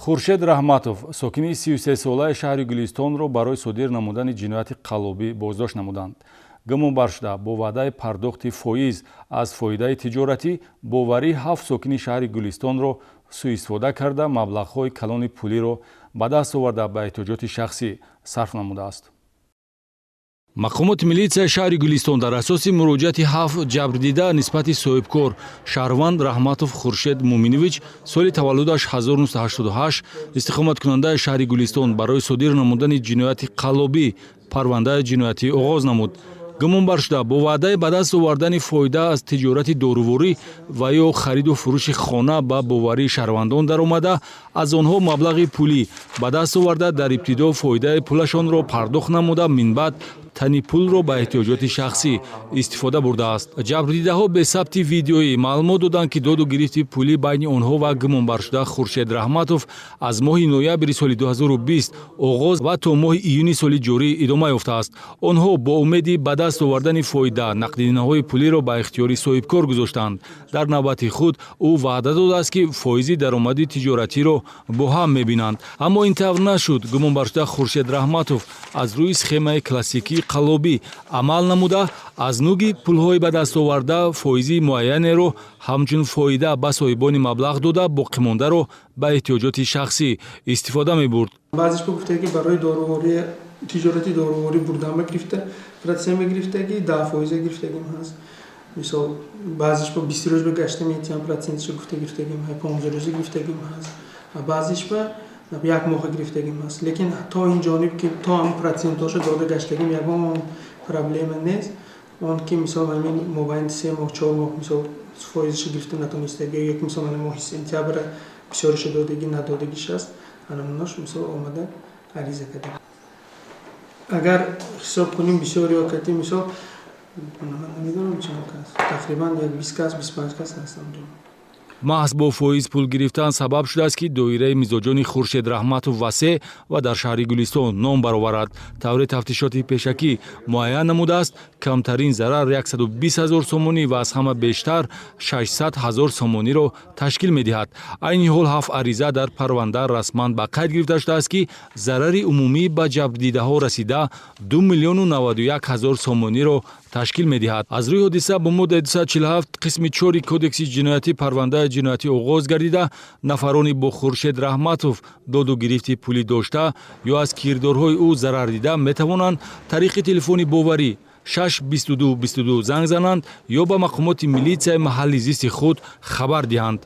خورشید رحمتوف ساکنی 33 ساله شهر گلستان را برای صادر نمودن جنایت قلابی بازداشت نمودند. گمان بر شده با وعده پرداخت فایز از فایده تجارتی باوری 7 ساکنی شهر گلستان را سوء استفاده کرده مبلغ‌های کلان پولی را به دست آورده به احتیاجات شخصی صرف نموده است. مقامات ملیسیا شهر گلستان در اساس مراجعت 7 جبردیده نسبت صاحبکار شهروند رحمتوف خورشید مومینویچ سال تولدش 1988 استقامت کننده شهر گلستان برای صادر نمودن جنایت قلابی پرونده جنایتی آغاز نمود. گمان بر شده با وعده به دست آوردن فایده از تجارت دارووری و یا خرید و فروش خانه به باوری شهروندان در آمده از آنها مبلغ پولی به دست آورده در ابتدا فایده پولشان را پرداخت نموده من بعد تنی پول را به احتیاجات شخصی استفاده برده است. جبردیده ها به ثبت ویدیویی معلومات دادند که داد و گرفت پولی بین آنها و گمان بر شده خورشید رحمتوف از ماه نوامبر سال 2020 آغاز و تا ماه ایون سال جاری ادامه یافته است. آنها با امید به دست آوردن فایده نقدینه‌های پولی را به اختیار صاحبکار گذاشتند. در نوبت خود او وعده داده است که فایز درآمد تجارتی را با هم می‌بینند، اما این طور نشد. گمان بر شده خورشید رحمتوف از روی سخمه کلاسیکی قلابی عمل نموده از نوعی پول‌های به دست آورده فایزی معینی را همچون فایده به صاحبان مبلغ داده باقی مانده را به احتیاجات شخصی استفاده می‌برد. بعضیش گفته که برای دارووری تجارتی دارووری بردن گرفته پراتسیم گرفته که 10% گرفتگیم هست. مثلا بعضیش با 20 روز بگشته میتیم پراتسیمش گفته گرفتگیم هست، 15 روز گرفتگیم هست، بعضیش با یک ماه گرفتگیم هست. لیکن تا این جانب که تا هم پراتسیمتاشو داده گشتگیم یکم پرابلم نیست. اون که مثلا همین موبایل 3 ماه 4 ماه مثلا فایزش گرفته نتونسته یا یک مثلا ماه سپتامبر بسیارش دادگی ندادگیش است. الانش مثلا اومده عریضه کرده. اگر حساب کنیم بسیاری وقتی مثلا نمیدونم چند کس تقریبا یک 20 کس 25 کس هستن. محض با فایز پول گرفتن سبب شده است که دایره مزاجان خورشید رحمتوف وسیع و در شهر گلستان نام برآورد. طور تفتیشات پیشکی معین نموده است کمترین ضرر 120,000 سومانی و از همه بیشتر 600,000 سومانی را تشکیل می‌دهد. عین حال 7 عریضه در پرونده رسما به قید گرفته شده است که ضرر عمومی به جبردیده‌ها رسیده 2,91,000 سومانی را تشکیل می‌دهد. از روی حادثه با ماده 247 قسم 4 کدکس جنایتی پرونده جنایتی آغاز گردیده نفرانی با خورشید رحمتوف داد و گرفت پولی داشته یا از کردارهای او ضرر دیده می‌توانند طریق تلفن باوری 62222 زنگ زنند یا به مقامات ملیسیا محلی زیست خود خبر دهند.